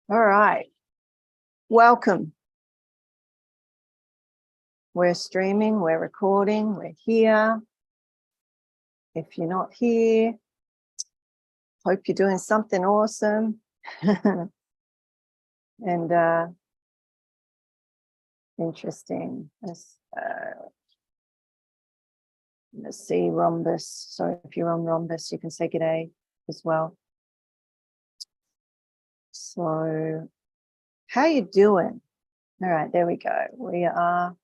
All right. Welcome. We're streaming, we're recording, we're here. If you're not here, hope you're doing something awesome. And interesting. Let's see Rhombus. So if you're on Rhombus, you can say g'day as well. So how you doing? All right, there we go. We are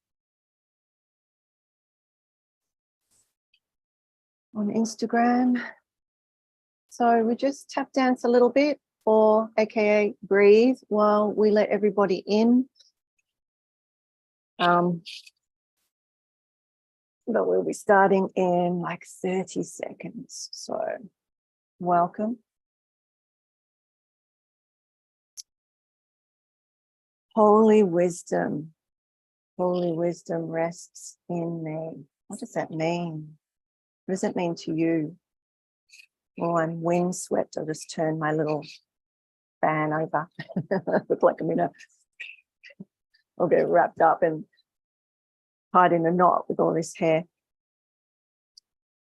on Instagram. So we just tap dance a little bit, or AKA breathe, while we let everybody in. But we'll be starting in like 30 seconds. So welcome. Holy wisdom rests in me. What does that mean? What does it mean to you? Well, I'm windswept. I'll just turn my little fan over. Look like I'll get wrapped up and tied in a knot with all this hair.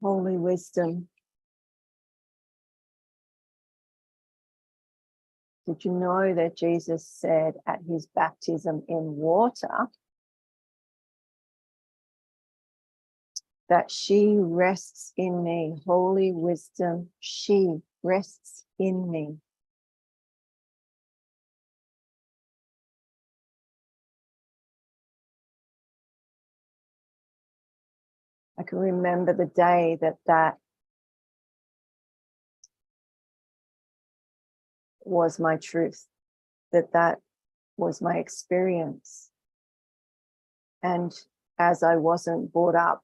Holy wisdom. Did you know that Jesus said at his baptism in water that she rests in me? Holy wisdom, she rests in me. I can remember the day that was my truth, that was my experience. And as I wasn't brought up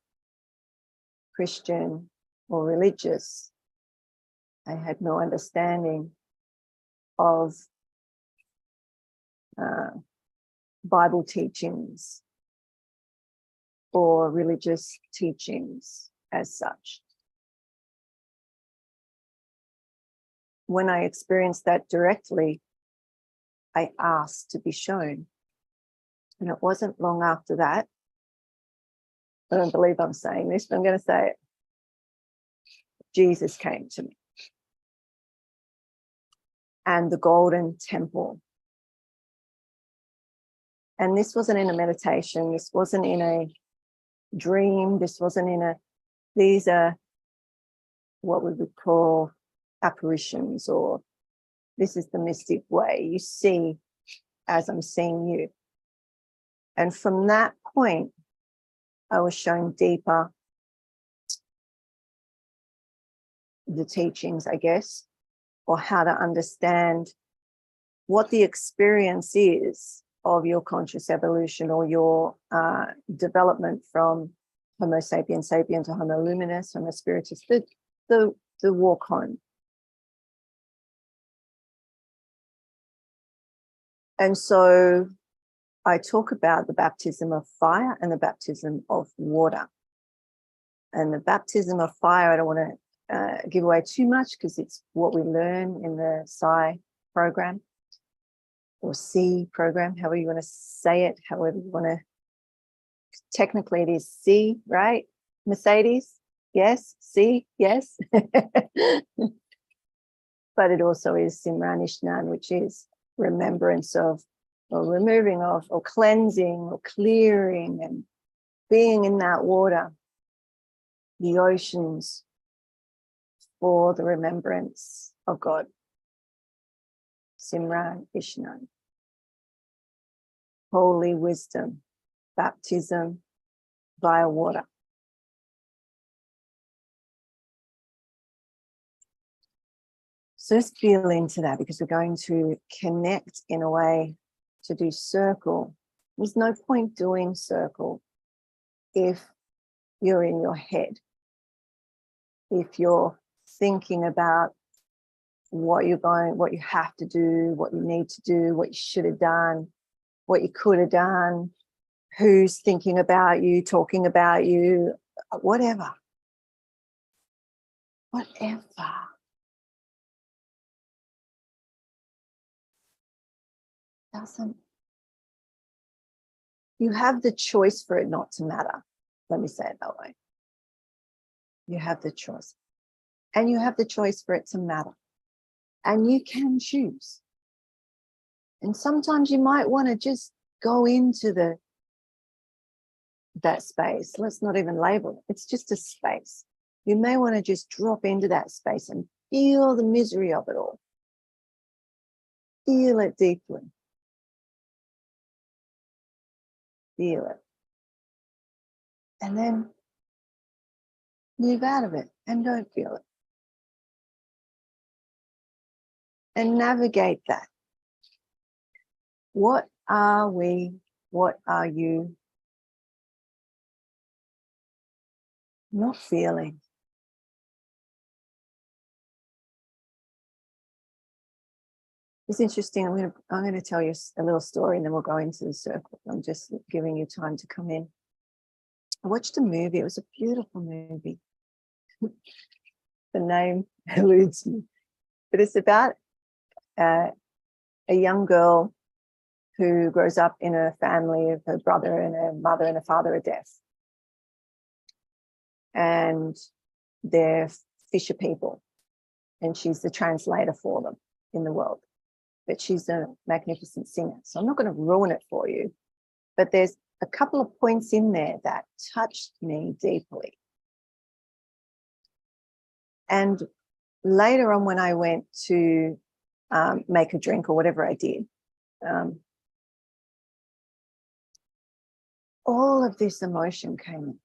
Christian or religious, I had no understanding of Bible teachings or religious teachings as such. When I experienced that directly, I asked to be shown. And it wasn't long after that, I don't believe I'm saying this, but I'm going to say it. Jesus came to me. And the golden temple. And this wasn't in a meditation. This wasn't in a dream. This wasn't in these are what we would call apparitions, or this is the mystic way. You see as I'm seeing you. And from that point, I was shown deeper the teachings, I guess, or how to understand what the experience is of your conscious evolution, or your development from Homo sapiens sapien to Homo luminous, Homo spiritus, the walk home. And so I talk about the baptism of fire and the baptism of water. And the baptism of fire, I don't want to give away too much because it's what we learn in the Psi program or C program, however you want to say it, however you want to. Technically it is C, right? Mercedes, yes. C, yes. But it also is Simran Ishnan, which is remembrance of, or removing of, or cleansing, or clearing, and being in that water, the oceans, for the remembrance of God. Simran Ishnan. Holy wisdom, baptism via water. So just feel into that, because we're going to connect in a way to do circle. There's no point doing circle if you're in your head, if you're thinking about what you have to do, what you need to do, what you should have done, what you could have done, who's thinking about you, talking about you, whatever. doesn't. You have the choice for it not to matter. Let me say it that way. You have the choice. And you have the choice for it to matter. And you can choose. And sometimes you might want to just go into that space. Let's not even label it. It's just a space. You may want to just drop into that space and feel the misery of it all. Feel it deeply. Feel it. And then move out of it and don't feel it. And navigate that. What are we? What are you not feeling? It's interesting. I'm going to tell you a little story, and then we'll go into the circle. I'm just giving you time to come in. I watched a movie. It was a beautiful movie. The name eludes me, but it's about a young girl who grows up in a family of her brother and her mother and her father are deaf, and they're fisher people, and she's the translator for them in the world. But she's a magnificent singer. So I'm not going to ruin it for you, but there's a couple of points in there that touched me deeply. And later on, when I went to make a drink or whatever I did, all of this emotion came in.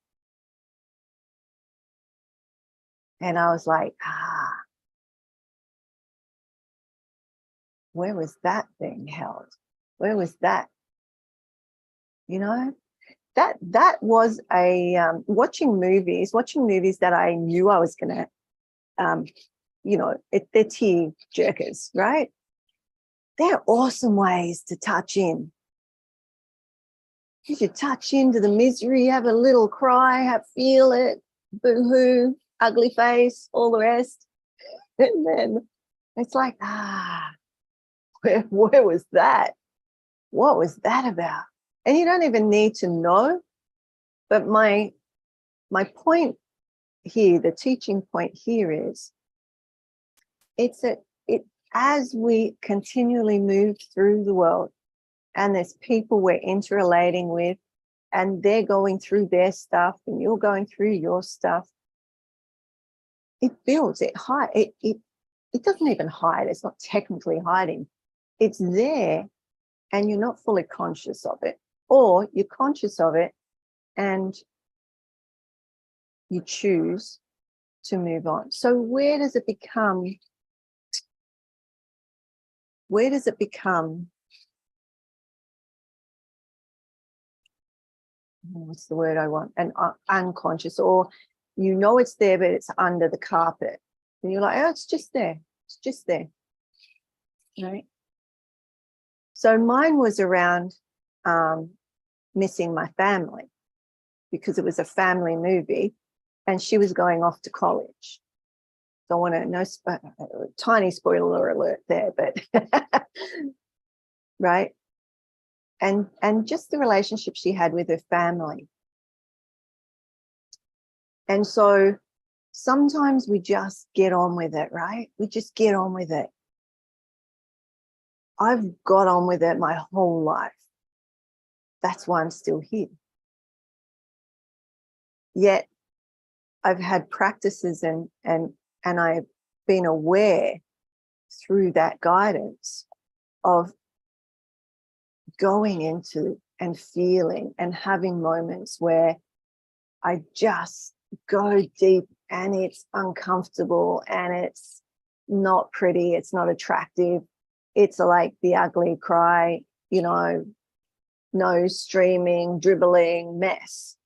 And I was like, where was that being held? Where was that? You know, that was a watching movies that I knew I was going to, you know, they're tear jerkers, right? They're awesome ways to touch in. You should touch into the misery, have a little cry, feel it, boo-hoo, ugly face, all the rest. And then it's like, where was that? What was that about? And you don't even need to know. But my point here, the teaching point here is, as we continually move through the world, and there's people we're interrelating with, and they're going through their stuff, and you're going through your stuff, it builds, it doesn't even hide. It's not technically hiding. It's there, and you're not fully conscious of it, or you're conscious of it and you choose to move on. So where does it become what's the word I want? And unconscious, or you know it's there, but it's under the carpet. And you're like, oh, it's just there. It's just there. Right? So mine was around missing my family, because it was a family movie and she was going off to college. Don't want to know, tiny spoiler alert there, but right. And just the relationship she had with her family. And so sometimes we just get on with it, right? We just get on with it. I've got on with it my whole life. That's why I'm still here. Yet I've had practices and I've been aware through that guidance of going into and feeling and having moments where I just go deep, and it's uncomfortable and it's not pretty, it's not attractive. It's like the ugly cry, you know, nose streaming, dribbling mess.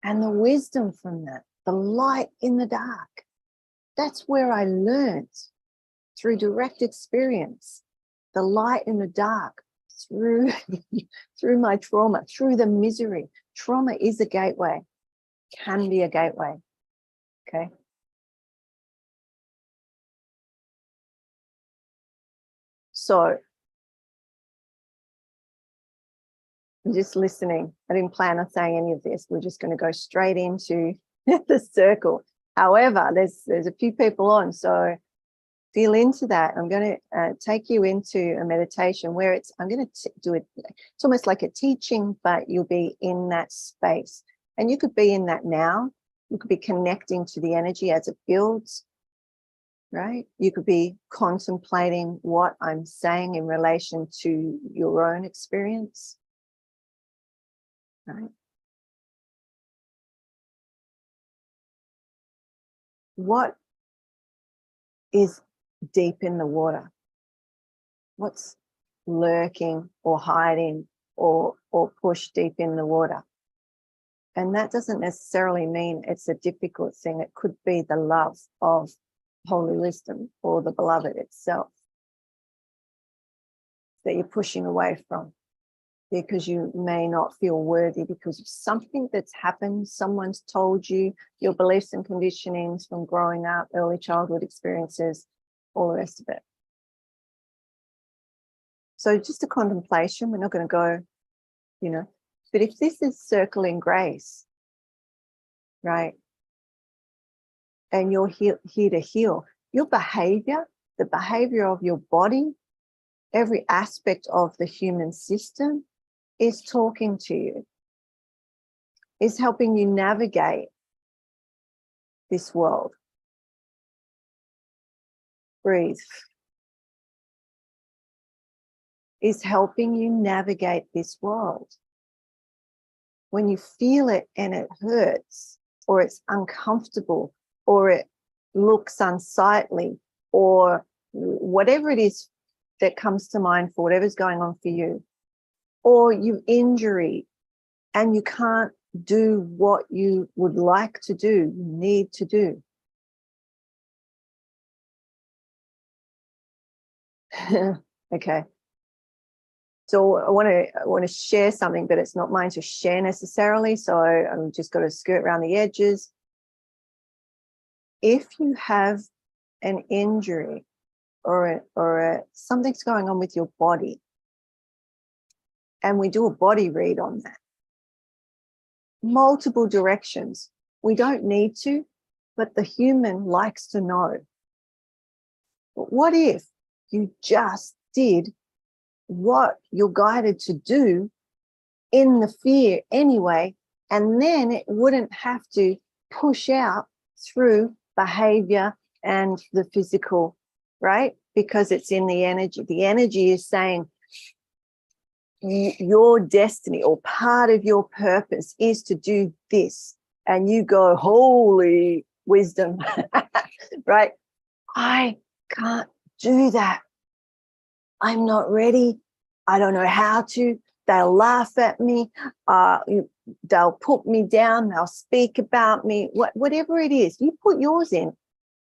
And the wisdom from that, the light in the dark, that's where I learned through direct experience, the light in the dark, through my trauma, through the misery. Trauma is a gateway, can be a gateway. Okay. So I'm just listening. I didn't plan on saying any of this. We're just going to go straight into the circle. However, there's a few people on, so feel into that. I'm going to take you into a meditation where I'm going to do it. It's almost like a teaching, but you'll be in that space. And you could be in that now. You could be connecting to the energy as it builds, right? You could be contemplating what I'm saying in relation to your own experience, right? What is deep in the water? What's lurking or hiding or pushed deep in the water? And that doesn't necessarily mean it's a difficult thing. It could be the love of holy wisdom or the beloved itself that you're pushing away from because you may not feel worthy because of something that's happened. Someone's told you, your beliefs and conditionings from growing up, early childhood experiences, all the rest of it. So just a contemplation. We're not going to go, but if this is circling grace, right? And you're here to heal your behavior, the behavior of your body, every aspect of the human system is talking to you, is helping you navigate this world. Breathe. Is helping you navigate this world. When you feel it and it hurts, or it's uncomfortable, or it looks unsightly, or whatever it is that comes to mind for whatever's going on for you, or you've injury and you can't do what you would like to do, you need to do. Okay. So I want to share something, but it's not mine to share necessarily. So I'm just got to skirt around the edges. If you have an injury or something's going on with your body, and we do a body read on that, multiple directions. We don't need to, but the human likes to know. But what if you just did what you're guided to do in the fear anyway, and then it wouldn't have to push out through behavior and the physical, right? Because it's in the energy. The energy is saying your destiny or part of your purpose is to do this. And you go, holy wisdom, right? I can't do that. I'm not ready. I don't know how to. They'll laugh at me. They'll put me down. They'll speak about me. Whatever it is, you put yours in,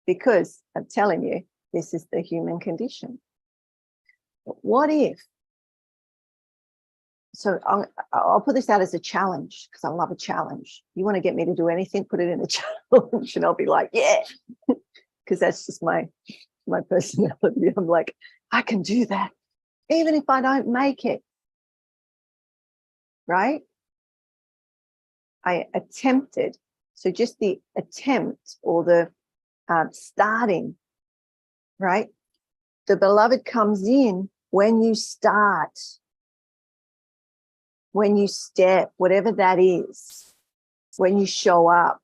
because I'm telling you, this is the human condition. But what if? So I'll put this out as a challenge, because I love a challenge. You want to get me to do anything, put it in a challenge, and I'll be like, yeah, because that's just my personality. I'm like, I can do that, even if I don't make it. Right? I attempted. So just the attempt or the starting, right? The beloved comes in when you start, when you step, whatever that is, when you show up.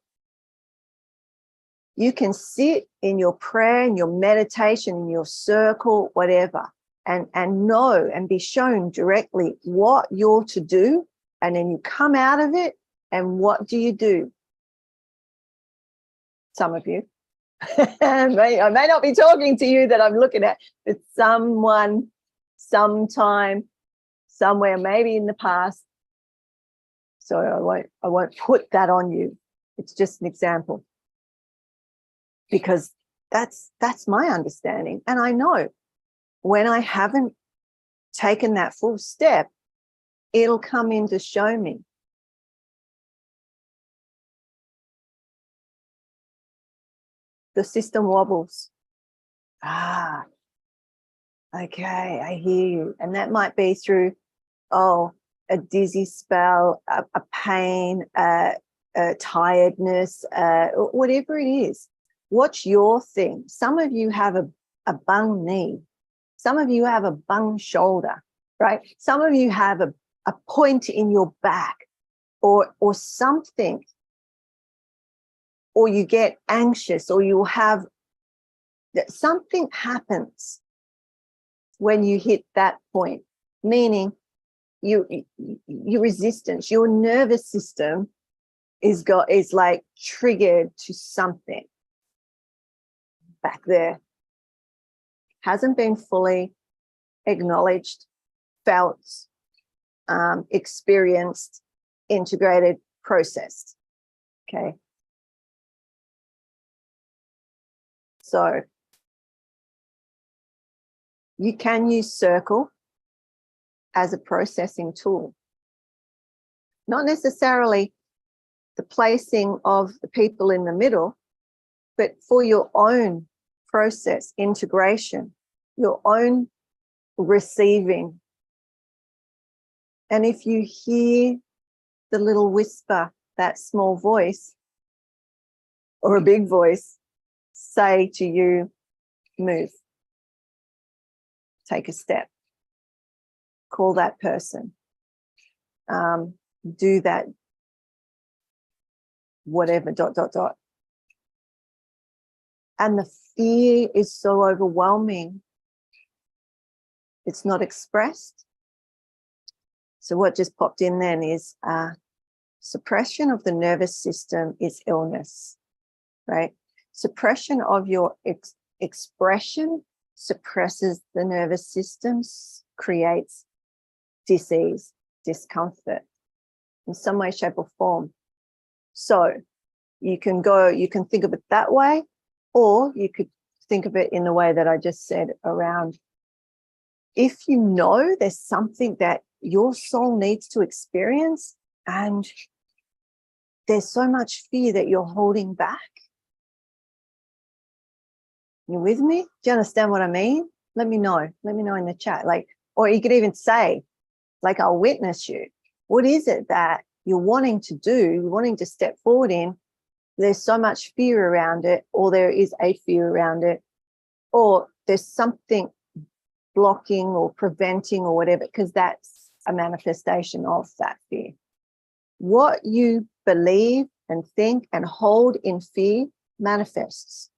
You can sit in your prayer, in your meditation, in your circle, whatever, and know and be shown directly what you're to do. And then you come out of it, and what do you do? Some of you. I may not be talking to you that I'm looking at, but someone, sometime, somewhere, maybe in the past. So I won't put that on you. It's just an example, because that's my understanding. And I know when I haven't taken that full step, it'll come in to show me. The system wobbles. I Okay, I hear you. And that might be through, oh, a dizzy spell, a pain, a tiredness, whatever it is. What's your thing? Some of you have a bung knee. Some of you have a bung shoulder, right? Some of you have a point in your back or something. Or you get anxious, or you have something happens when you hit that point, meaning your resistance, your nervous system is like triggered to something back there. Hasn't been fully acknowledged, felt, experienced, integrated, processed. Okay. So you can use circle as a processing tool. Not necessarily the placing of the people in the middle, but for your own process, integration, your own receiving. And if you hear the little whisper, that small voice or a big voice say to you, move, take a step, call that person, do that, whatever, ... And the fear is so overwhelming. It's not expressed. So what just popped in then is suppression of the nervous system is illness, right? Suppression of your expression suppresses the nervous system, creates disease, discomfort in some way, shape, or form. So you can think of it that way, or you could think of it in the way that I just said around, if you know there's something that your soul needs to experience and there's so much fear that you're holding back. You with me? Do you understand what I mean? Let me know. Let me know in the chat. Like, or you could even say, like, I'll witness you. What is it that you're wanting to do, you're wanting to step forward in? There's so much fear around it, or there is a fear around it, or there's something blocking or preventing or whatever, because that's a manifestation of that fear. What you believe and think and hold in fear manifests.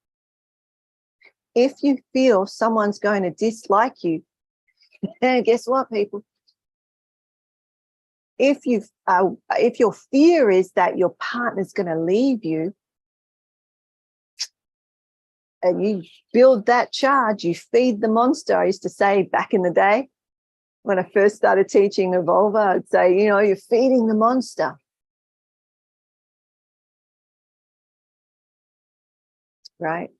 If you feel someone's going to dislike you, guess what, people? If your fear is that your partner's going to leave you, and you build that charge, you feed the monster. I used to say back in the day when I first started teaching Evolver, I'd say, you're feeding the monster. Right?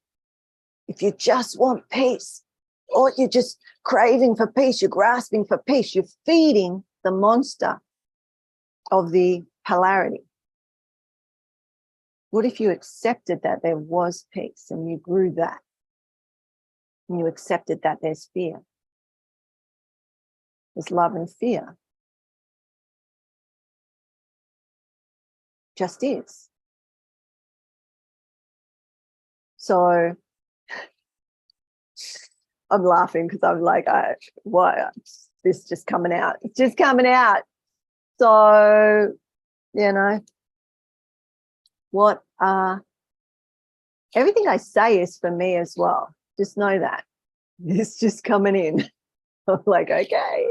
If you just want peace, or you're just craving for peace, you're grasping for peace, you're feeding the monster of the polarity. What if you accepted that there was peace and you grew that? And you accepted that there's fear. There's love and fear. Just is. So I'm laughing because I'm like, what? This just coming out. It's just coming out. So, everything I say is for me as well. Just know that. It's just coming in. I'm like, okay,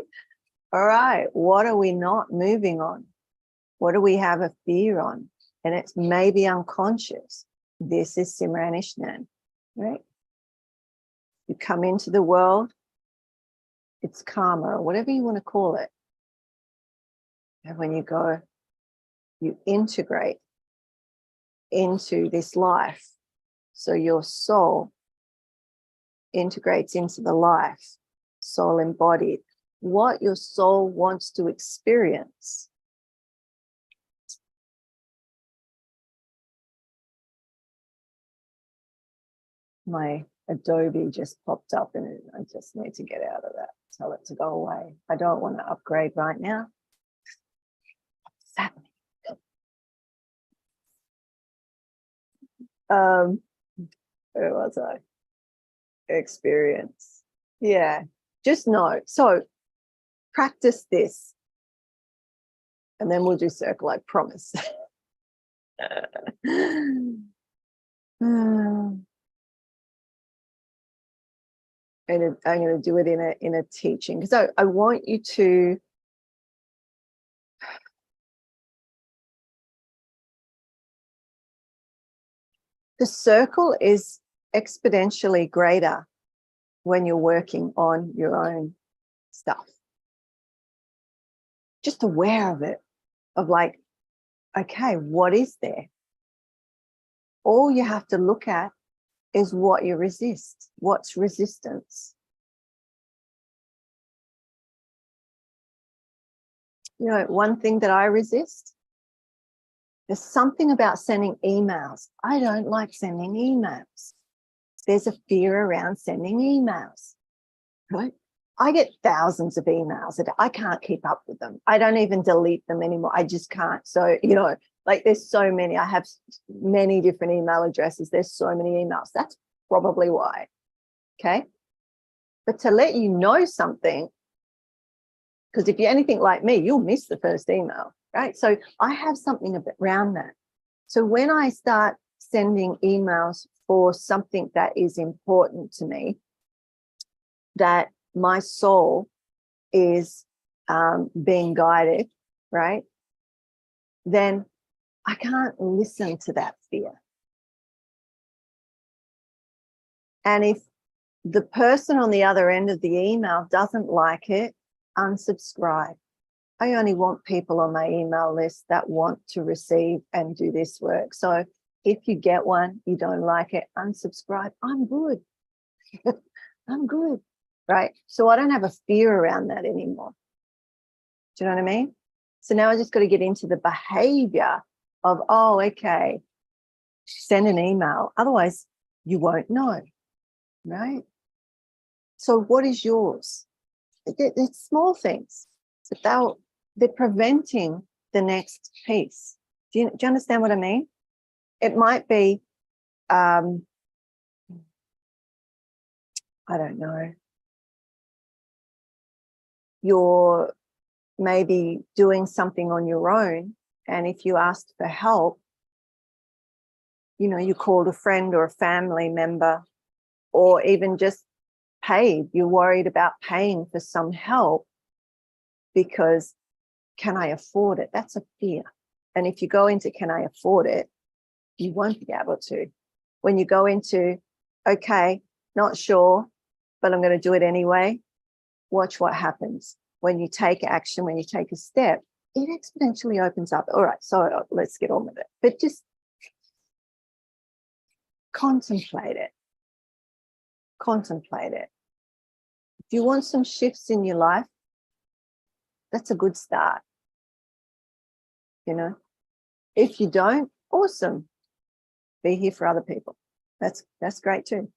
all right, what are we not moving on? What do we have a fear on? And it's maybe unconscious. This is Simran Ishnan, right? You come into the world, it's karma, or whatever you want to call it. And when you go, you integrate into this life. So your soul integrates into the life, soul embodied, what your soul wants to experience. My Adobe just popped up and I just need to get out of that. Tell it to go away. I don't want to upgrade right now. What's happening? Where was I? Experience. Yeah, just know. So practice this and then we'll do circle, I promise. And I'm going to do it in a teaching, because I want you to the circle is exponentially greater when you're working on your own stuff. Just aware of it, of like, okay, what is there? All you have to look at is what you resist. What's resistance? You know, one thing that I resist, there's something about sending emails. I don't like sending emails. There's a fear around sending emails, right? I get thousands of emails. I can't keep up with them. I don't even delete them anymore. I just can't. So, you know, like there's so many. I have many different email addresses. There's so many emails. That's probably why. Okay. But to let you know something, because if you're anything like me, you'll miss the first email, right? So I have something around that. So when I start sending emails for something that is important to me, that my soul is being guided, right? Then I can't listen to that fear. And if the person on the other end of the email doesn't like it, unsubscribe. I only want people on my email list that want to receive and do this work. So if you get one, you don't like it, unsubscribe. I'm good. I'm good, right? So I don't have a fear around that anymore. Do you know what I mean? So now I just got to get into the behavior of, oh, okay, send an email. Otherwise, you won't know, right? So what is yours? It's small things, but they're preventing the next piece. Do you understand what I mean? It might be, I don't know, you're maybe doing something on your own, and if you asked for help, you know, you called a friend or a family member, or even just paid, you're worried about paying for some help because can I afford it? That's a fear. And if you go into can I afford it, you won't be able to. When you go into, okay, not sure, but I'm going to do it anyway, watch what happens. When you take action, when you take a step, it exponentially opens up. All right, so let's get on with it. But just contemplate it. Contemplate it. If you want some shifts in your life, that's a good start. You know, if you don't, awesome. Be here for other people. That's great too.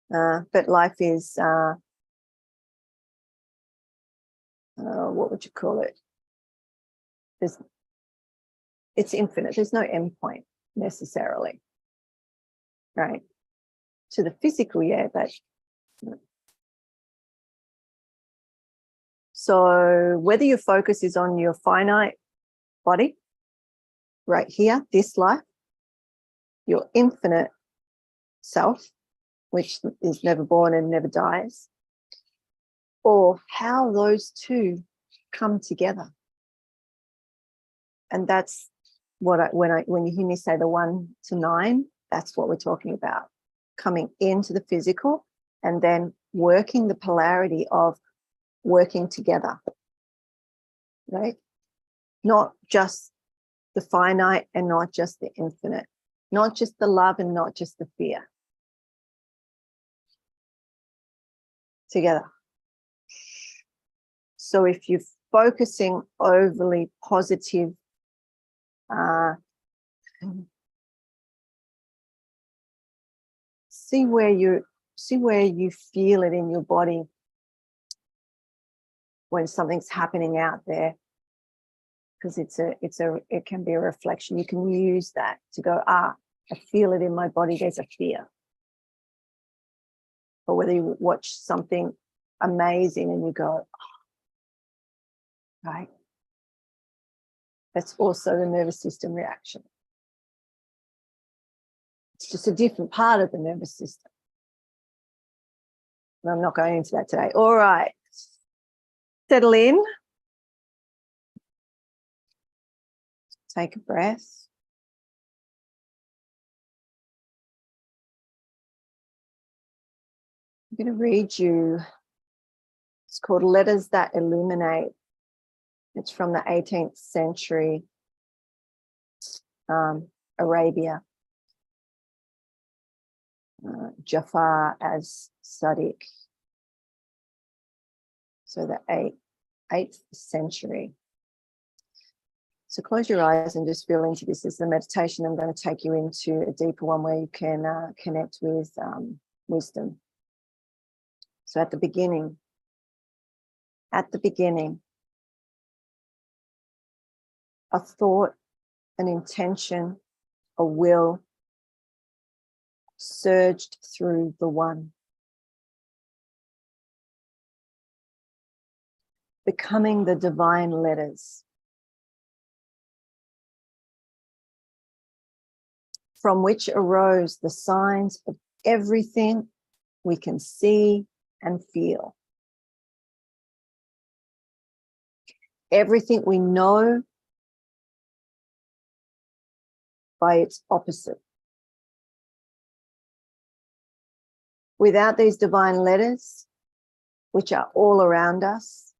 But life is, what would you call it? It's infinite. There's no end point necessarily, right? To the physical, yeah, but. So whether your focus is on your finite body, right here, this life, your infinite self, which is never born and never dies, or how those two come together. And that's what when you hear me say the 1 to 9, that's what we're talking about. Coming into the physical and then working the polarity of working together, right? Not just the finite and not just the infinite, not just the love and not just the fear. Together. So if you're focusing overly positive, see where you feel it in your body when something's happening out there, because it can be a reflection. You can use that to go, I feel it in my body, there's a fear. Or whether you watch something amazing and you go, oh, right, that's also the nervous system reaction. It's just a different part of the nervous system. And I'm not going into that today. All right, settle in. Take a breath. I'm going to read you. It's called Letters That Illuminate. It's from the 18th century, Arabia. Jafar as Sadiq. So the 8th century. So close your eyes and just feel into this. This is the meditation. I'm going to take you into a deeper one where you can connect with wisdom. So at the beginning, a thought, an intention, a will surged through the one, becoming the divine letters, from which arose the signs of everything we can see and feel. Everything we know by its opposite. Without these divine letters, which are all around us,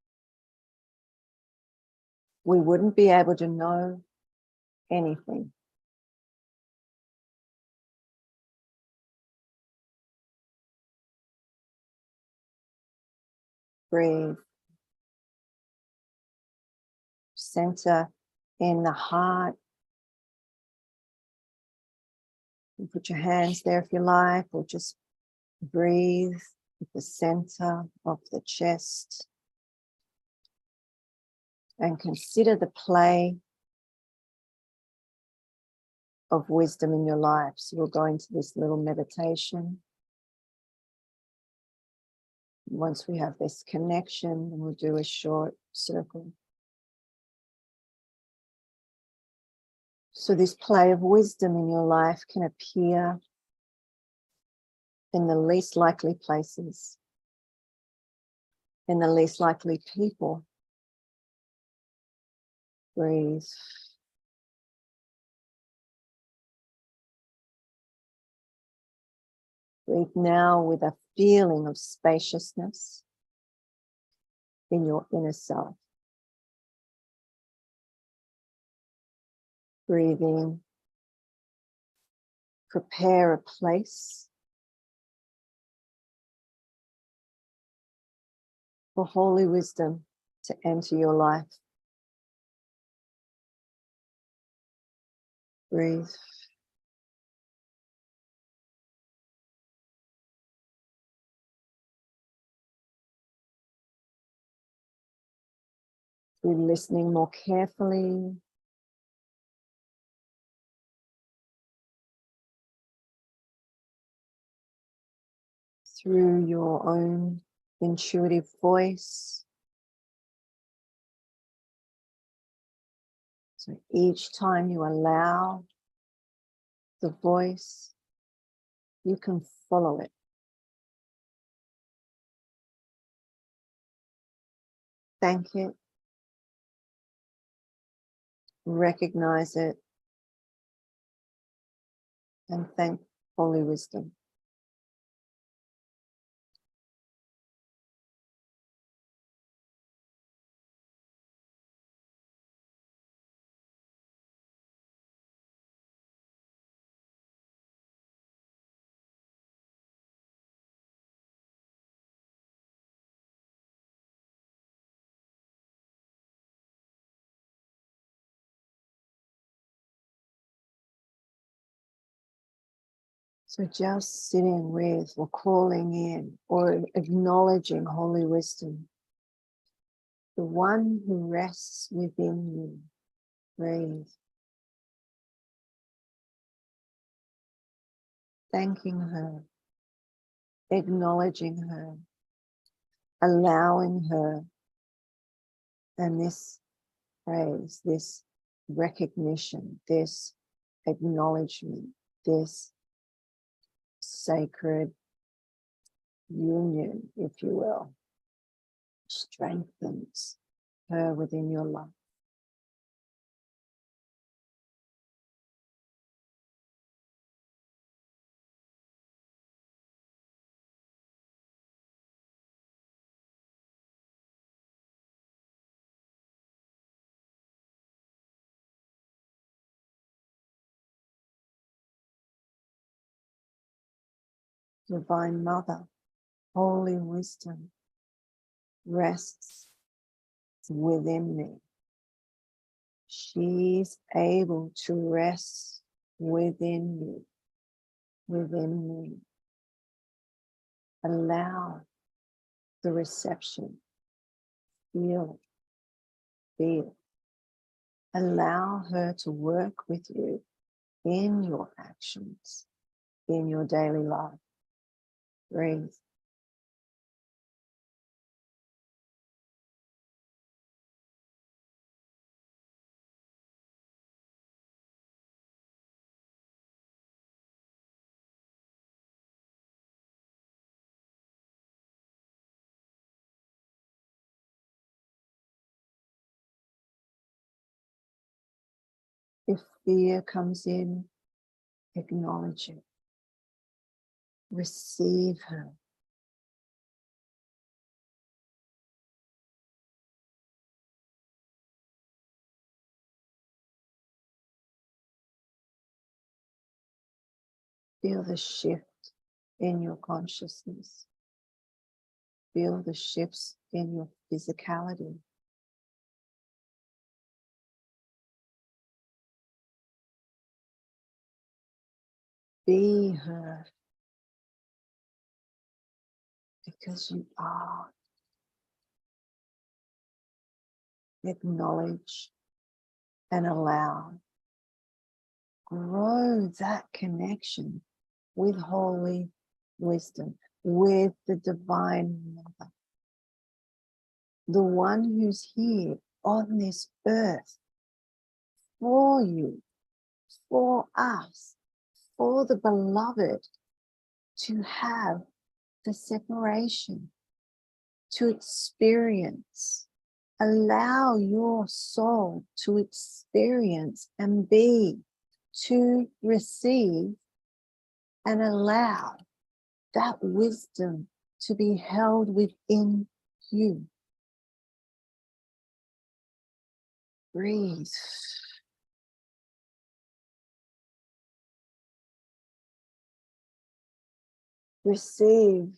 we wouldn't be able to know anything. Breathe. Center in the heart. You put your hands there if you like, or just breathe at the center of the chest. And consider the play of wisdom in your life. So we'll go into this little meditation. Once we have this connection, we'll do a short circle. So this play of wisdom in your life can appear in the least likely places, in the least likely people. Breathe. Breathe now with a feeling of spaciousness in your inner self. Breathe in. Prepare a place for holy wisdom to enter your life. Breathe. Be listening more carefully. Through your own intuitive voice. So each time you allow the voice, you can follow it. Thank it. Recognize it. And thank Holy Wisdom. So just sitting with or calling in or acknowledging holy wisdom, the one who rests within you. Breathe. Thanking her, acknowledging her, allowing her, and this praise, this recognition, this acknowledgement, this sacred union, if you will, strengthens her within your life. Divine Mother, holy wisdom, rests within me. She's able to rest within you, within me. Allow the reception, feel, feel. Allow her to work with you in your actions, in your daily life. Breathe. If fear comes in, acknowledge it. Receive her. Feel the shift in your consciousness. Feel the shifts in your physicality. Be her, because you are. Acknowledge and allow. Grow that connection with holy wisdom, with the Divine Mother, the one who's here on this earth for you, for us, for the beloved to have the separation, to experience. Allow your soul to experience and be, to receive, and allow that wisdom to be held within you. Breathe. Receive.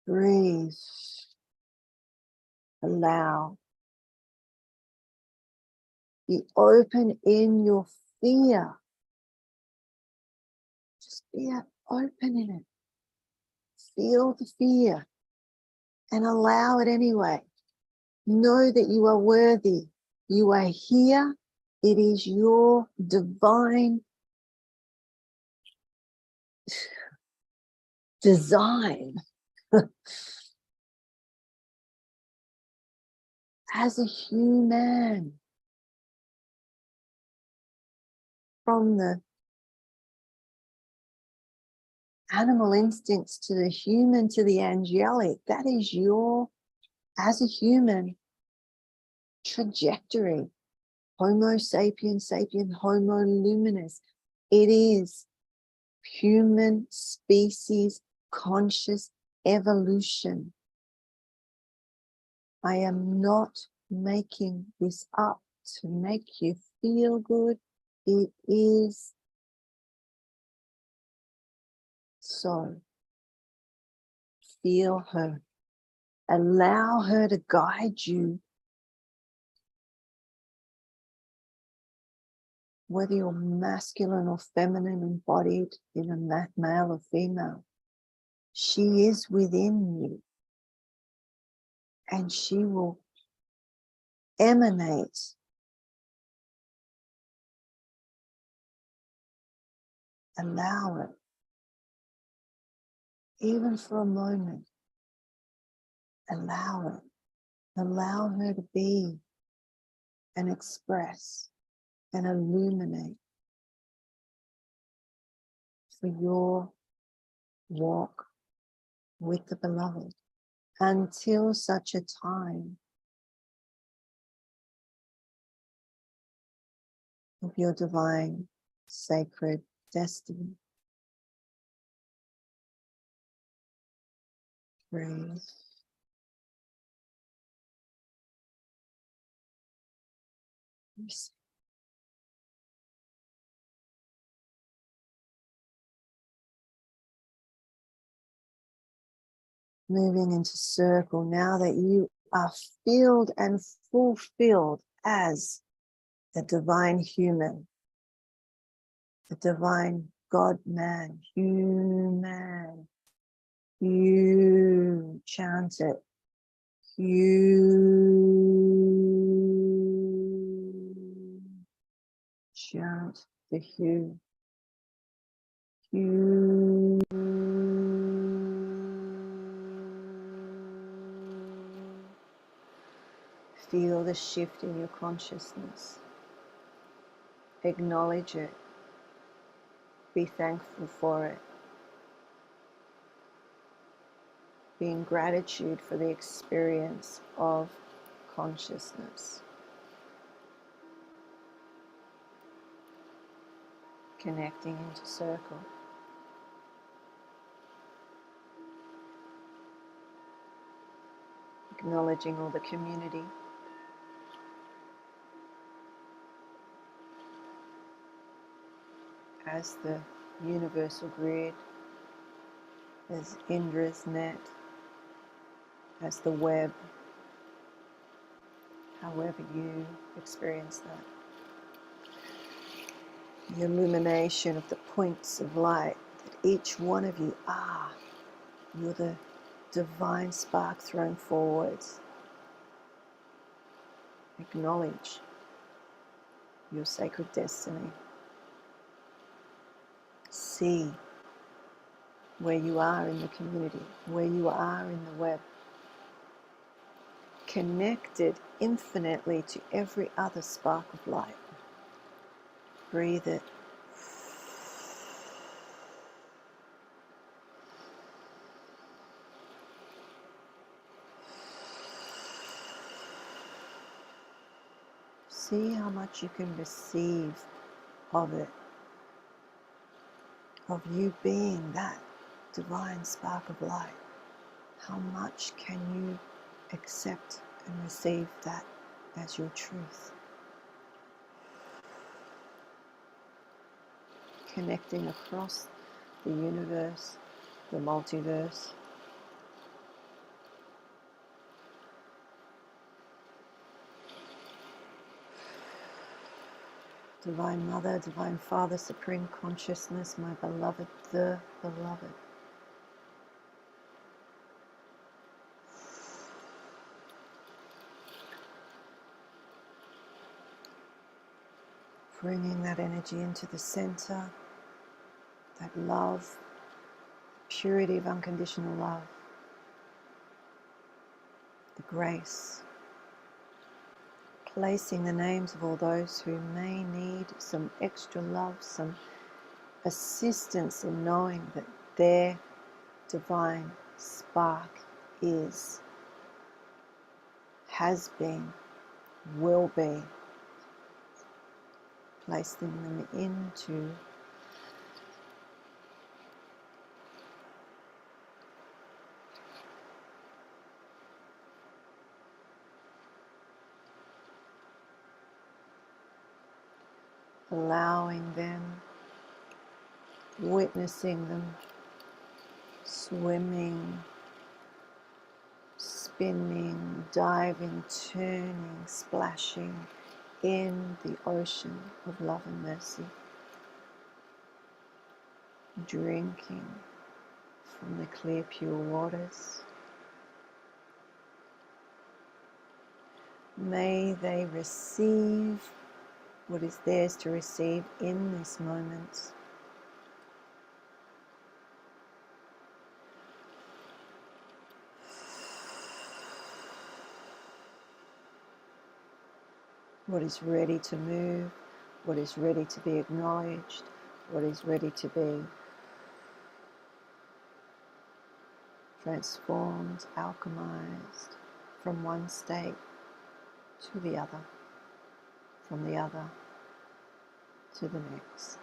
Breathe. Allow. Be open in your fear. Just be open in it. Feel the fear and allow it anyway. Know that you are worthy. You are here. It is your divine design as a human, from the animal instincts to the human to the angelic. That is your, as a human, trajectory. Homo sapiens sapien, homo luminous. It is human species conscious evolution. I am not making this up to make you feel good. It is so. Feel her. Allow her to guide you whether you're masculine or feminine embodied in a male or female, she is within you, and she will emanate allow it, even for a moment. Allow it. Allow her to be and express and illuminate for your walk with the beloved until such a time of your divine sacred destiny. Breathe. Receive. Moving into circle now that you are filled and fulfilled as the divine human, the divine God man, human. You chant it. You chant the hue. You feel the shift in your consciousness. Acknowledge it. Be thankful for it. Be in gratitude for the experience of consciousness. Connecting into circle. Acknowledging all the community. As the universal grid, as Indra's net, as the web, however you experience that. The illumination of the points of light that each one of you are. You're the divine spark thrown forwards. Acknowledge your sacred destiny. See where you are in the community, where you are in the web. Connected infinitely to every other spark of light. Breathe it. See how much you can receive of it, of you being that divine spark of light. How much can you accept and receive that as your truth? Connecting across the universe, the multiverse. Divine Mother, Divine Father, Supreme Consciousness, my beloved, the beloved. Bringing that energy into the center, that love, purity of unconditional love, the grace. Placing the names of all those who may need some extra love, some assistance in knowing that their divine spark is, has been, will be. Placing them into allowing them, witnessing them, swimming, spinning, diving, turning, splashing in the ocean of love and mercy, drinking from the clear, pure waters. May they receive what is theirs to receive in this moment. What is ready to move, what is ready to be acknowledged, what is ready to be transformed, alchemized from one state to the other, from the other to the next.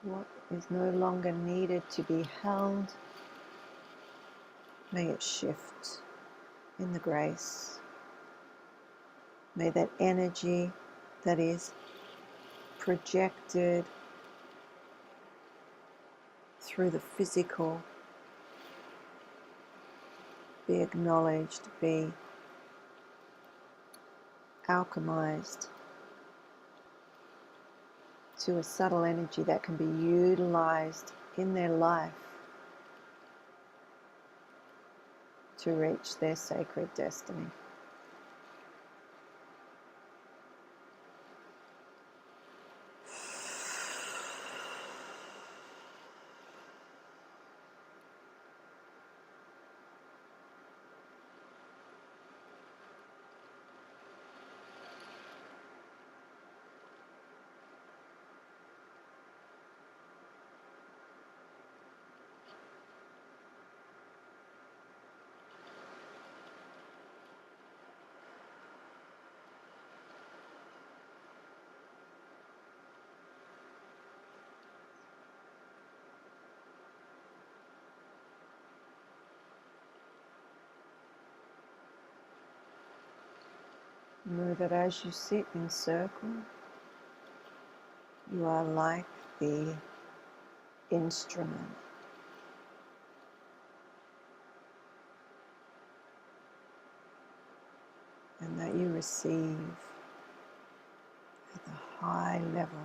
What is no longer needed to be held, may it shift in the grace. May that energy that is projected through the physical be acknowledged, be alchemized to a subtle energy that can be utilized in their life to reach their sacred destiny. Know that as you sit in circle, you are like the instrument. And that you receive at the high level,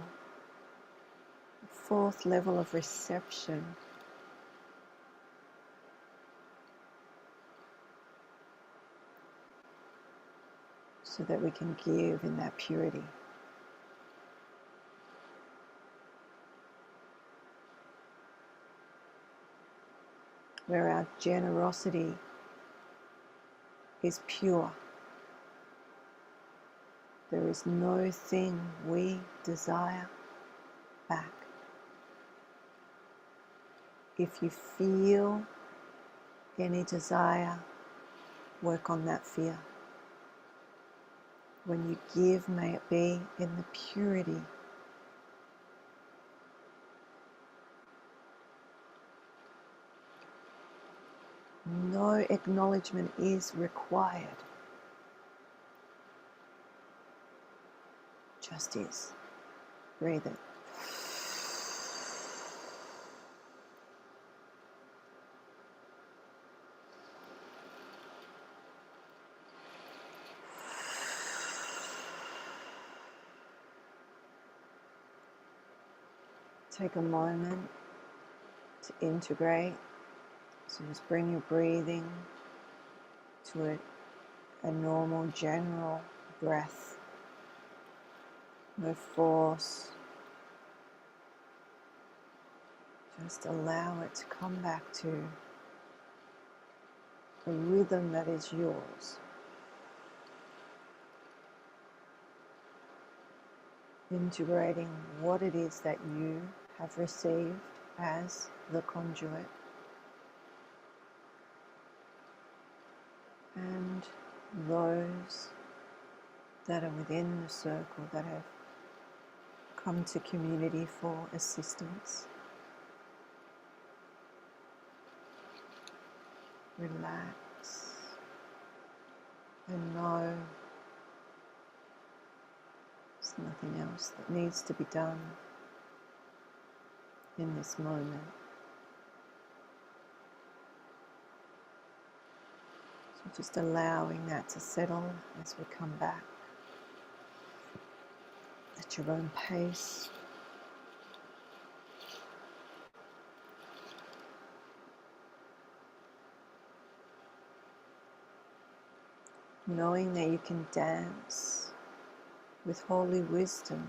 the fourth level of reception, so that we can give in that purity. Where our generosity is pure. There is no thing we desire back. If you feel any desire, work on that fear. When you give, may it be in the purity. No acknowledgement is required. Just is. Breathe it. Take a moment to integrate. So just bring your breathing to a normal, general breath. No force. Just allow it to come back to a rhythm that is yours. Integrating what it is that you have received as the conduit, and those that are within the circle that have come to community for assistance. Relax and know there's nothing else that needs to be done in this moment. So just allowing that to settle as we come back at your own pace. Knowing that you can dance with holy wisdom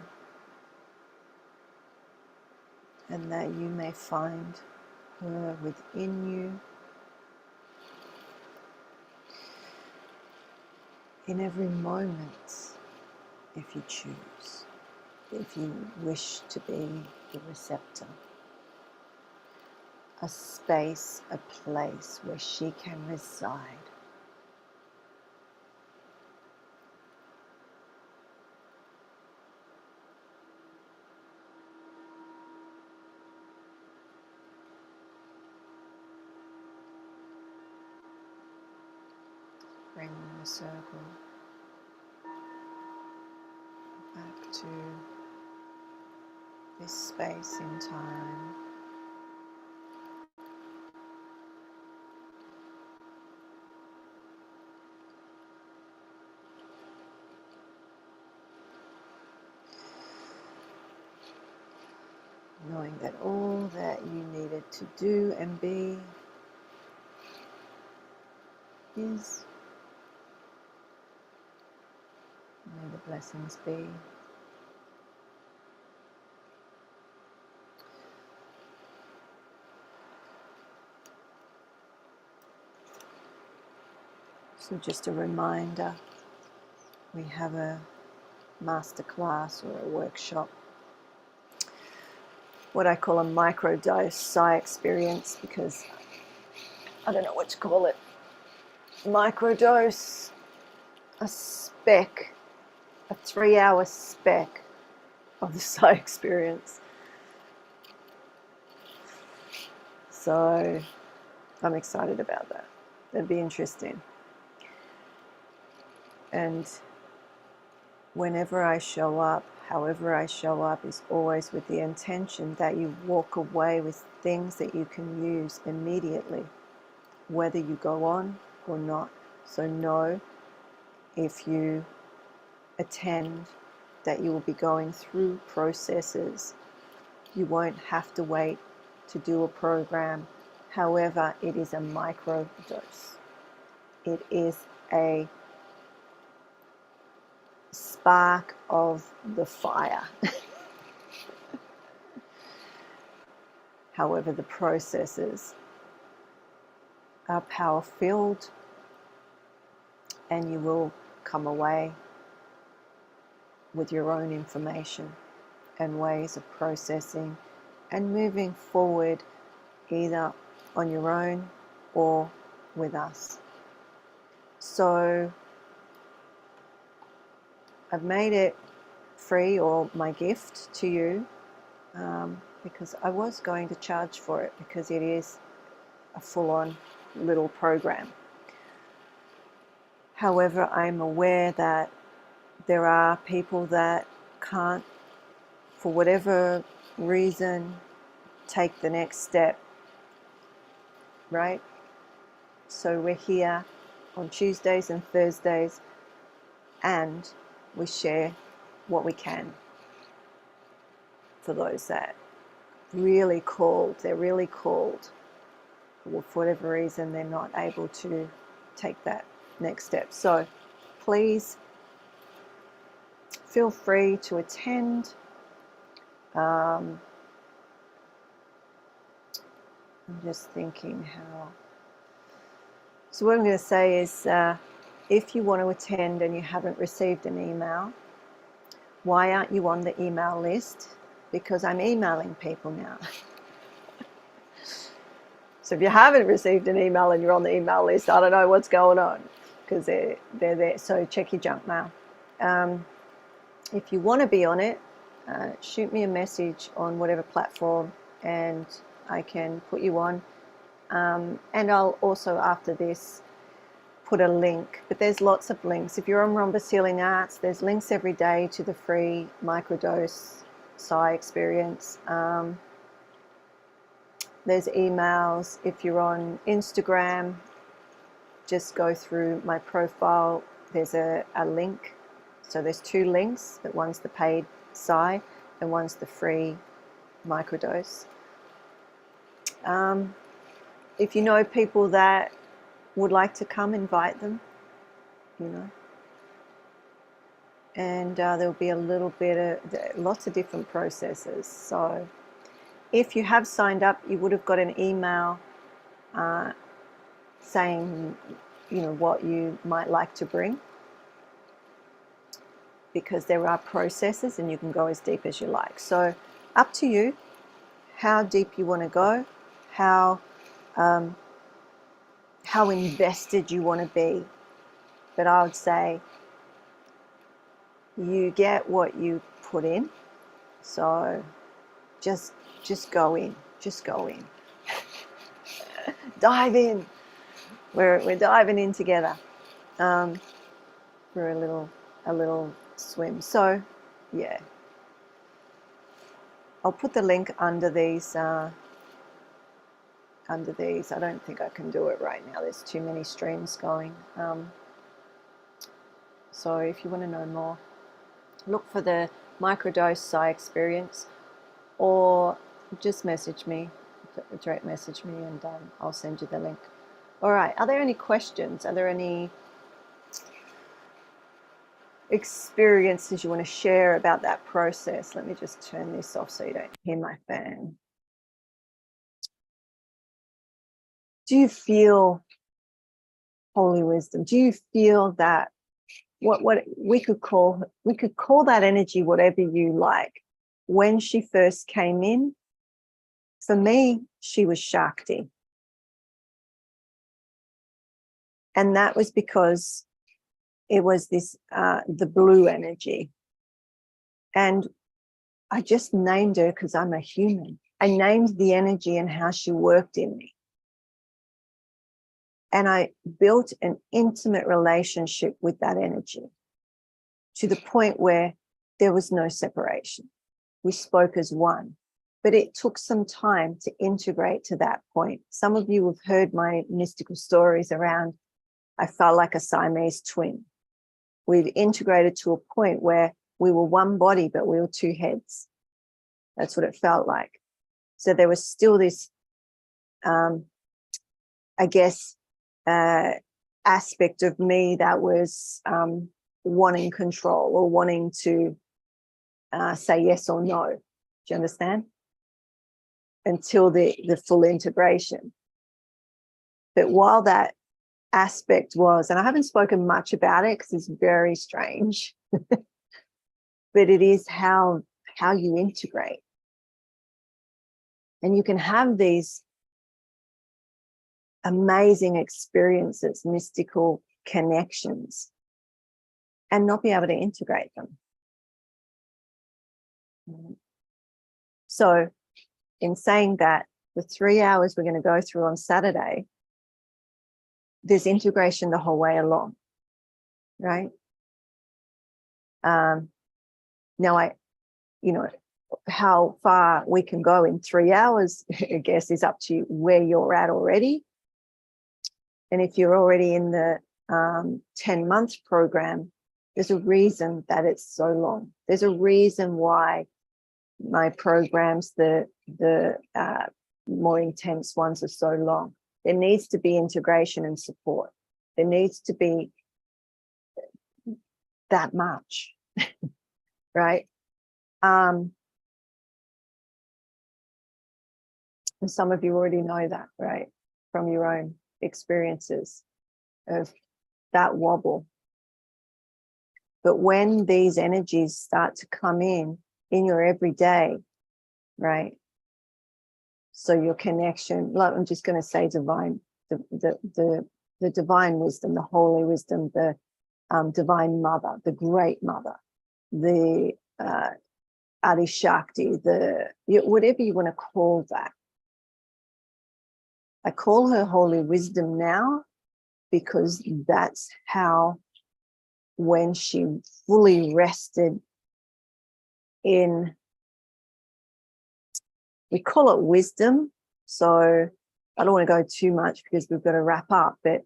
and that you may find her within you in every moment if you choose, if you wish to be the receptor. A space, a place where she can reside. Bring the circle back to this space in time. Knowing that all that you needed to do and be is. May the blessings be. So just a reminder, we have a masterclass or a workshop, what I call a microdose psi experience, because I don't know what to call it. Microdose, a speck, a 3-hour speck of the psi experience. So I'm excited about that. That'd be interesting. And whenever I show up, however I show up, is always with the intention that you walk away with things that you can use immediately, whether you go on or not. So know, if you attend, that you will be going through processes. You won't have to wait to do a program. However, it is a micro dose. It is a spark of the fire. However, the processes are power-filled, and you will come away with your own information and ways of processing and moving forward, either on your own or with us. So I've made it free, or my gift to you, because I was going to charge for it, because it is a full-on little program. However, I'm aware that there are people that can't, for whatever reason, take the next step, right? So we're here on Tuesdays and Thursdays, and we share what we can for those that really called, they're really called. For whatever reason, they're not able to take that next step. So please feel free to attend. I'm just thinking how. So what I'm going to say is, if you want to attend and you haven't received an email, why aren't you on the email list? Because I'm emailing people now. So if you haven't received an email and you're on the email list, I don't know what's going on, because they're there. So check your junk mail. If you want to be on it, shoot me a message on whatever platform and I can put you on. And I'll also, after this, put a link. But there's lots of links. If you're on Rhombus Healing Arts, there's links every day to the free microdose psi experience. There's emails. If you're on Instagram, just go through my profile. There's a link. So there's 2 links, but one's the paid side and one's the free microdose. If you know people that would like to come, invite them, you know. And there'll be a little bit of lots of different processes. So if you have signed up, you would have got an email saying, you know, what you might like to bring, because there are processes and you can go as deep as you like. So up to you how deep you want to go, how invested you want to be. But I would say you get what you put in. So just go in, just go in. Dive in. We're diving in together for a little swim. So yeah, I'll put the link under these. I don't think I can do it right now. There's too many streams going. So if you want to know more, look for the microdose Psi experience, or just message me, direct message me, and I'll send you the link. All right. Are there any questions? Are there any experiences you want to share about that process? Let me just turn this off so you don't hear my fan. Do you feel holy wisdom? Do you feel that what we could call that energy whatever you like? When she first came in, for me, she was Shakti. And that was because it was this the blue energy. And I just named her because I'm a human. I named the energy and how she worked in me. And I built an intimate relationship with that energy to the point where there was no separation. We spoke as one. But it took some time to integrate to that point. Some of you have heard my mystical stories around, I felt like a Siamese twin. We've integrated to a point where we were one body, but we were 2 heads. That's what it felt like. So there was still this, I guess, aspect of me that was wanting control or wanting to say yes or no. Do you understand? Until the full integration. But while that aspect was, and I haven't spoken much about it because it's very strange, but it is how you integrate. And you can have these amazing experiences, mystical connections, and not be able to integrate them. So in saying that, the 3 hours we're going to go through on Saturday, there's integration the whole way along, right? Now, how far we can go in 3 hours, I guess, is up to you, where you're at already. And if you're already in the 10-month program, there's a reason that it's so long. There's a reason why my programs, the more intense ones, are so long. There needs to be integration and support. There needs to be that much, right? And some of you already know that, right? From your own experiences of that wobble. But when these energies start to come in your everyday, right? So your connection, like I'm just going to say divine, the divine wisdom, the holy wisdom, the divine mother, the great mother, the Adi Shakti, whatever you want to call that. I call her holy wisdom now because that's how, when she fully rested in, we call it wisdom. So I don't want to go too much because we've got to wrap up, but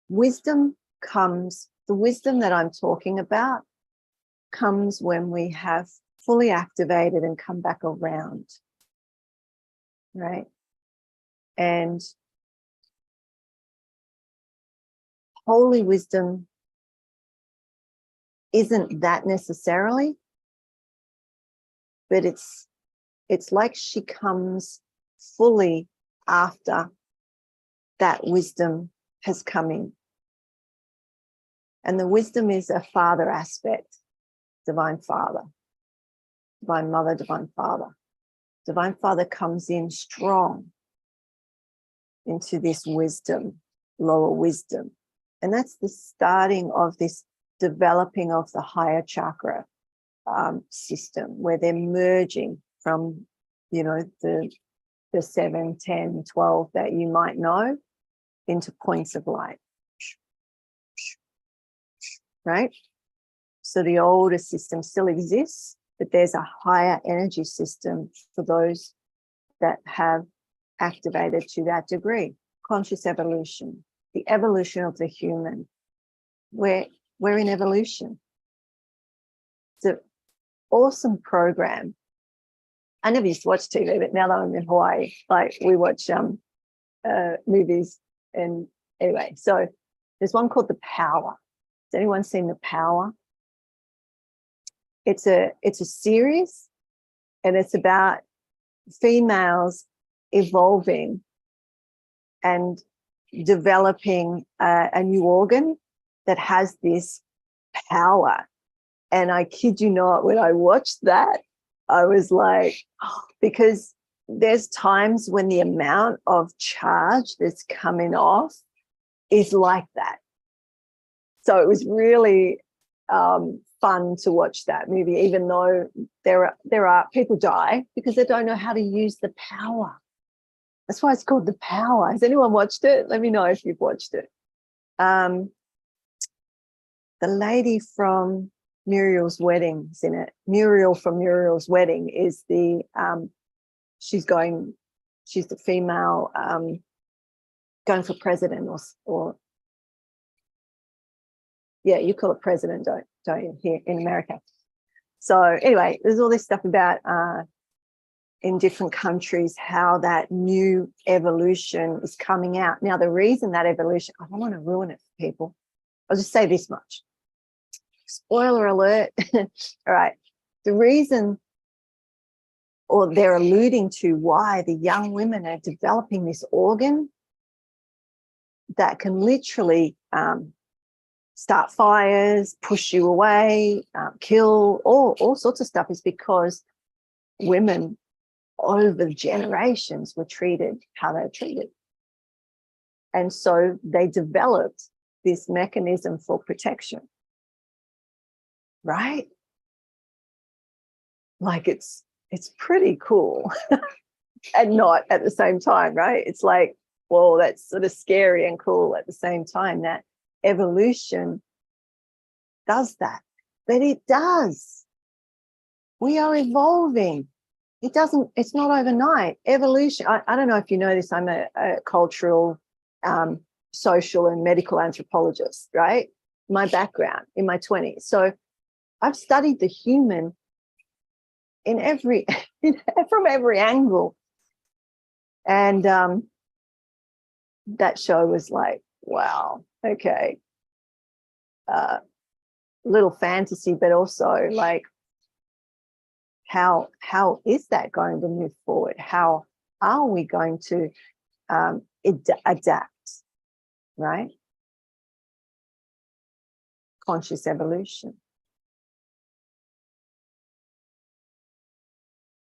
wisdom comes, the wisdom that I'm talking about comes when we have fully activated and come back around, right? And holy wisdom isn't that necessarily, but it's like she comes fully after that wisdom has come in. And the wisdom is a father aspect, divine father, divine mother, divine father. Divine father comes in strong into this wisdom, lower wisdom. And that's the starting of this developing of the higher chakra system, where they're merging from, you know, the 7, 10, 12 that you might know into points of light, right? So the older system still exists, but there's a higher energy system for those that have activated to that degree. Conscious evolution, the evolution of the human. We're in evolution. It's an awesome program. I never used to watch TV, but now that I'm in Hawaii, like we watch movies. And anyway, so there's one called The Power. Has anyone seen The Power? It's a series, and it's about females evolving and developing a new organ that has this power. And I kid you not, when I watched that, I was like, oh, because there's times when the amount of charge that's coming off is like that. So it was really fun to watch that movie, even though there are people die because they don't know how to use the power. That's why it's called The Power. Has anyone watched it? Let me know if you've watched it. The lady from Muriel's Wedding is in it. Muriel from Muriel's Wedding is the she's the female going for president, or yeah, you call it president, don't you, here in America? So anyway, there's all this stuff about in different countries how that new evolution is coming out. Now, the reason that evolution, I don't want to ruin it for people. I'll just say this much. Spoiler alert. All right. The reason, or they're alluding to why the young women are developing this organ that can literally start fires, push you away, kill, all sorts of stuff, is because women over generations were treated how they were treated. And so they developed this mechanism for protection. Right? Like it's pretty cool and not at the same time, right? It's like, whoa, that's sort of scary and cool at the same time. That evolution does that, but it does. We are evolving. It's not overnight. Evolution, I don't know if you know this, I'm a cultural, social and medical anthropologist, right? My background in my 20s. So I've studied the human in from every angle. And that show was like, wow, okay. Little fantasy, but also like, how is that going to move forward? How are we going to adapt, right? Conscious evolution.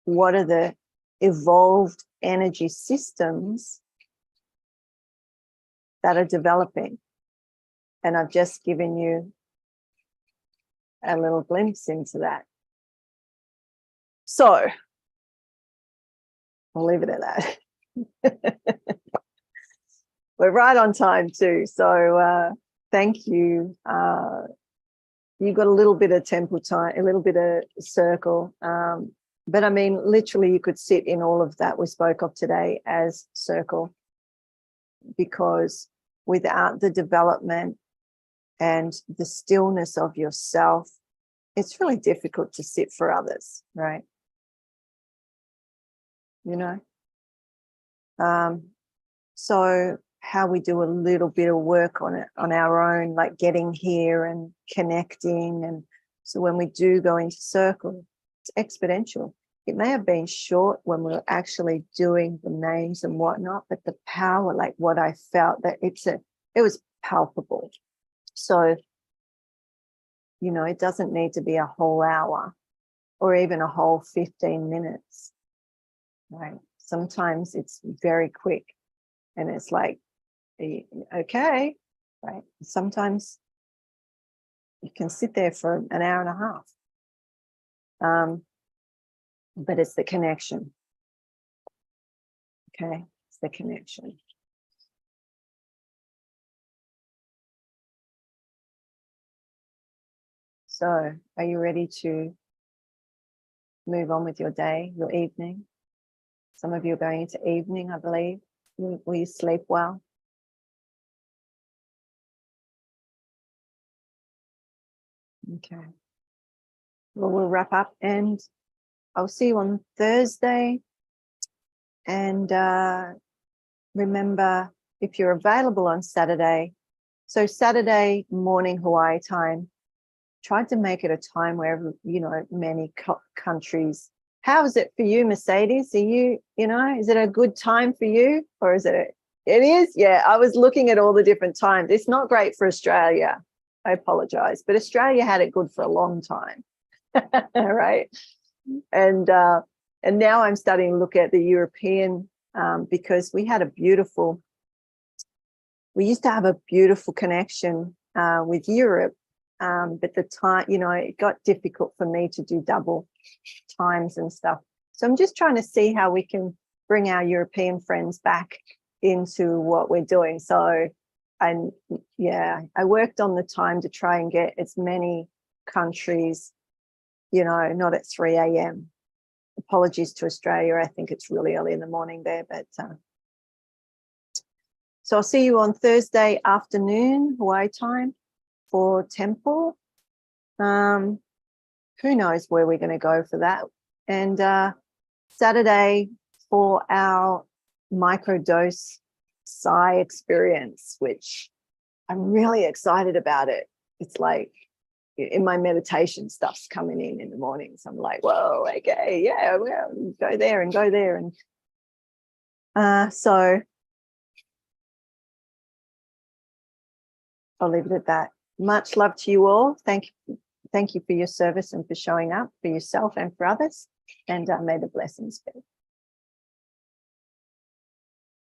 What are the evolved energy systems that are developing? And I've just given you a little glimpse into that. So I'll leave it at that. We're right on time too. So thank you. You got a little bit of temple time, a little bit of circle. But I mean, literally you could sit in all of that we spoke of today as circle, because without the development and the stillness of yourself, it's really difficult to sit for others, right? You know? So how we do a little bit of work on it on our own, like getting here and connecting. And so when we do go into circle, it's exponential. It may have been short when we were actually doing the names and whatnot, but the power, like what I felt, that it was palpable. So, you know, it doesn't need to be a whole hour or even a whole 15 minutes, right? Sometimes it's very quick and it's like, okay, right? Sometimes you can sit there for an hour and a half. But it's the connection. Okay, it's the connection. So, are you ready to move on with your day, your evening? Some of you are going into evening, I believe. Will you sleep well? Okay. Well, we'll wrap up and I'll see you on Thursday. And remember, if you're available on Saturday, so Saturday morning Hawaii time, try to make it a time where, you know, many countries. How is it for you, Mercedes? Are you, is it a good time for you? Or is it it is? Yeah, I was looking at all the different times. It's not great for Australia. I apologize. But Australia had it good for a long time. Right? And now I'm starting to look at the European because we used to have a beautiful connection with Europe. But the time, it got difficult for me to do double times and stuff. So I'm just trying to see how we can bring our European friends back into what we're doing. So, I worked on the time to try and get as many countries, not at 3 a.m. Apologies to Australia. I think it's really early in the morning there, but so I'll see you on Thursday afternoon, Hawaii time, for temple. Who knows where we're going to go for that. And Saturday for our microdose psi experience, which I'm really excited about it. It's like in my meditation stuff's coming in the mornings. I'm like, whoa, okay, yeah, well, go there and go there. And so I'll leave it at that. Much love to you all. Thank you for your service and for showing up for yourself and for others. And may the blessings be.